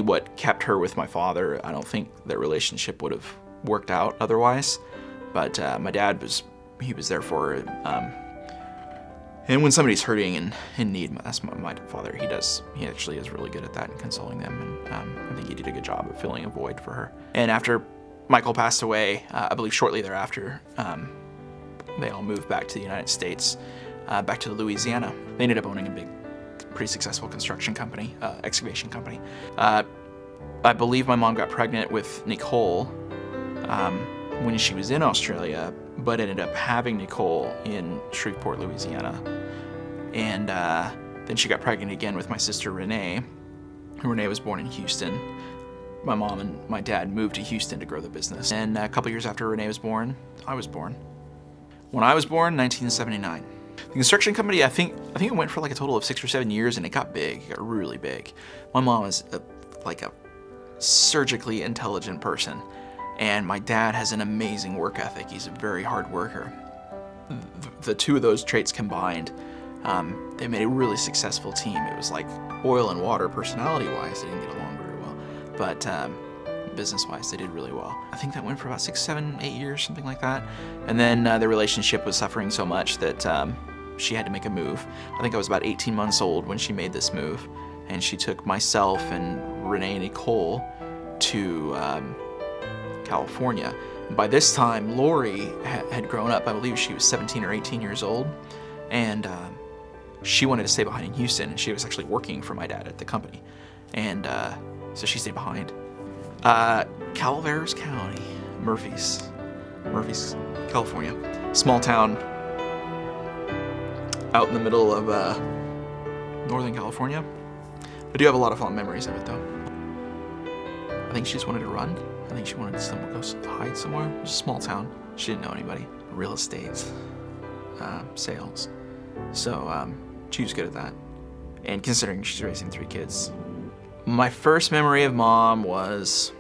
what kept her with my father. I don't think their relationship would have worked out otherwise. But my dad was there for her. And when somebody's hurting and in need, that's my father. He actually is really good at that and consoling them. And I think he did a good job of filling a void for her. And after Michael passed away, I believe shortly thereafter, they all moved back to the United States, back to Louisiana. They ended up owning a pretty successful construction company, excavation company. I believe my mom got pregnant with Nicole when she was in Australia, but ended up having Nicole in Shreveport, Louisiana. And then she got pregnant again with my sister Renee. Renee was born in Houston. My mom and my dad moved to Houston to grow the business. And a couple years after Renee was born, I was born. When I was born, 1979. The construction company, I think it went for like a total of 6 or 7 years, and it got big. It got really big. My mom is like a surgically intelligent person, and my dad has an amazing work ethic. He's a very hard worker. The two of those traits combined, they made a really successful team. It was like oil and water. Personality-wise, they didn't get along very well, but business-wise, they did really well. I think that went for about 6, 7, 8 years, something like that. And then the relationship was suffering so much that she had to make a move. I think I was about 18 months old when she made this move, and she took myself and Renee and Nicole to California. By this time, Lori had grown up. I believe she was 17 or 18 years old, and she wanted to stay behind in Houston, and she was actually working for my dad at the company. And so she stayed behind. Calaveras County, Murphy's, California. Small town out in the middle of Northern California. I do have a lot of fond memories of it though. I think she just wanted to run. I think she wanted to go hide somewhere. It was a small town. She didn't know anybody. Real estate, sales. So she was good at that. And considering she's raising 3 kids. My first memory of Mom was,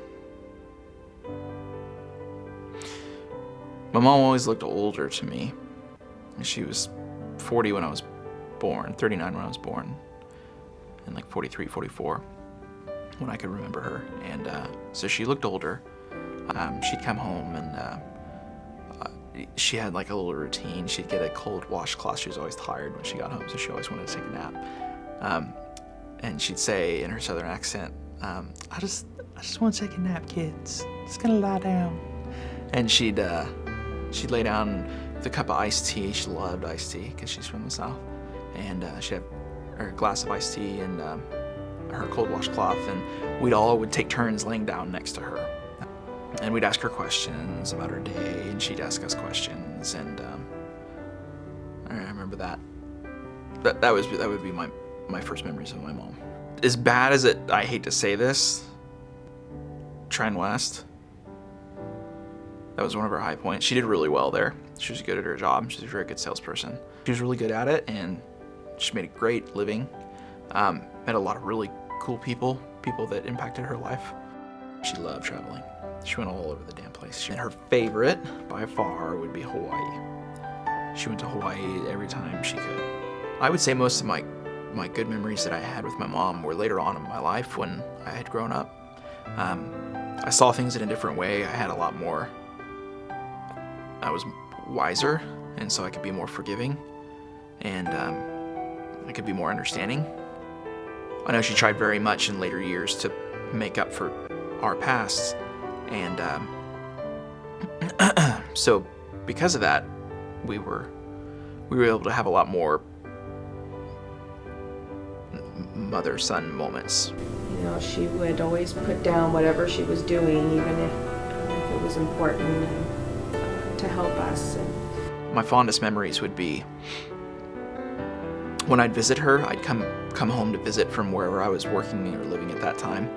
my mom always looked older to me. She was 40 when I was born, 39 when I was born, and like 43, 44 when I could remember her. And so she looked older. She'd come home and she had like a little routine. She'd get a cold washcloth. She was always tired when she got home, so she always wanted to take a nap. And she'd say in her southern accent, I just want to take a nap, kids. Just gonna lie down. And she'd lay down with a cup of iced tea. She loved iced tea because she's from the South. And she'd have her glass of iced tea and her cold washcloth, and we all would take turns laying down next to her. And we'd ask her questions about her day, and she'd ask us questions. And I remember that. That would be my first memories of my mom. As bad as it, I hate to say this, Trend West, that was one of her high points. She did really well there. She was good at her job. She was a very good salesperson. She was really good at it, and she made a great living. Met a lot of really cool people that impacted her life. She loved traveling. She went all over the damn place. And her favorite, by far, would be Hawaii. She went to Hawaii every time she could. I would say most of my good memories that I had with my mom were later on in my life when I had grown up. I saw things in a different way. I had a lot more, I was wiser, and so I could be more forgiving, and I could be more understanding. I know she tried very much in later years to make up for our past, and so because of that, we were able to have a lot more mother-son moments. You know, she would always put down whatever she was doing, even if it was important, and, to help us. My fondest memories would be when I'd visit her. I'd come home to visit from wherever I was working or living at that time.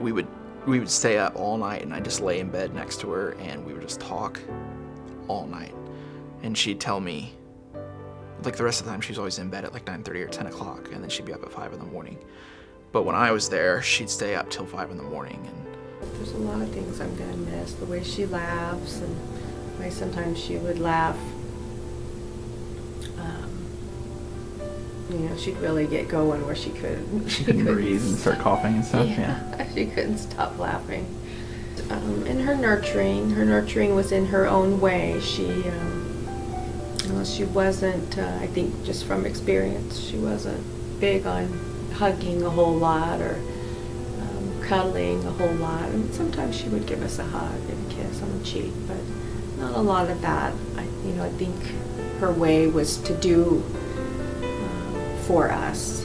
We would stay up all night, and I'd just lay in bed next to her, and we would just talk all night. And she'd tell me, like the rest of the time, she was always in bed at like 9:30 or 10 o'clock, and then she'd be up at 5 in the morning. But when I was there, she'd stay up till 5 in the morning. And there's a lot of things I'm gonna miss. The way she laughs, and the way sometimes she would laugh she'd really get going where she couldn't Breathe and start coughing and stuff. Yeah. She couldn't stop laughing. And her nurturing was in her own way. She wasn't, I think just from experience, she wasn't big on hugging a whole lot or cuddling a whole lot. I mean, sometimes she would give us a hug and a kiss on the cheek, but not a lot of that. I think her way was to do for us.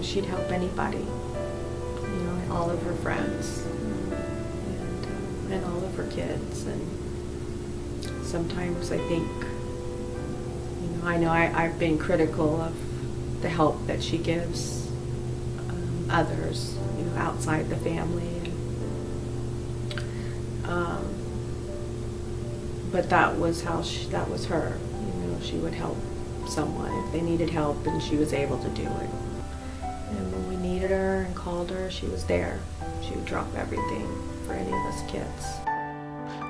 She'd help anybody, and all of her friends, and all of her kids. And sometimes I think, I know I've been critical of the help that she gives others, outside the family. But that was that was her. She would help someone if they needed help, and she was able to do it. And when we needed her and called her, she was there. She would drop everything for any of us kids.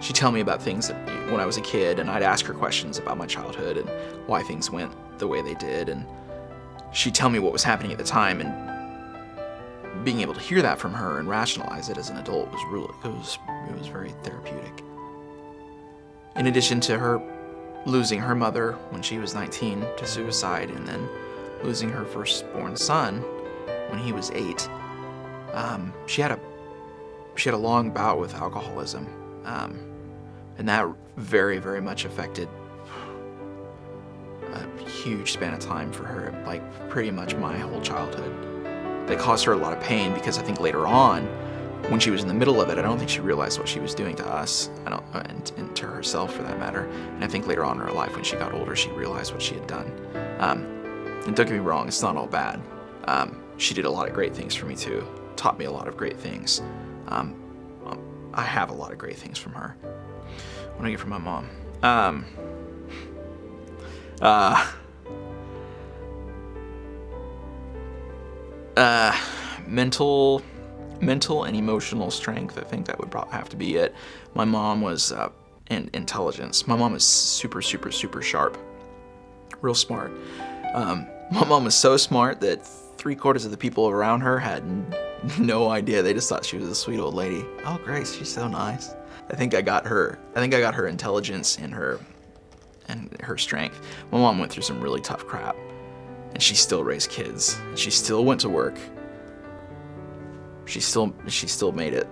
She'd tell me about things when I was a kid, and I'd ask her questions about my childhood and why things went the way they did. And she'd tell me what was happening at the time, and being able to hear that from her and rationalize it as an adult was it was very therapeutic. In addition to her losing her mother when she was 19 to suicide, and then losing her firstborn son when he was 8, she had a long bout with alcoholism, and that very, very much affected a huge span of time for her, like pretty much my whole childhood. That caused her a lot of pain, because I think later on, when she was in the middle of it, I don't think she realized what she was doing to us, and to herself for that matter. And I think later on in her life, when she got older, she realized what she had done. And don't get me wrong, it's not all bad. She did a lot of great things for me too, taught me a lot of great things. I have a lot of great things from her. What do I get from my mom? Mental and emotional strength. I think that would probably have to be it. My mom was, and intelligence. My mom is super, super, super sharp. Real smart. My mom was so smart that 3/4 of the people around her had no idea. They just thought she was a sweet old lady. Oh, Grace, she's so nice. I think I got her intelligence and her strength. My mom went through some really tough crap, and she still raised kids. She still went to work. She still made it.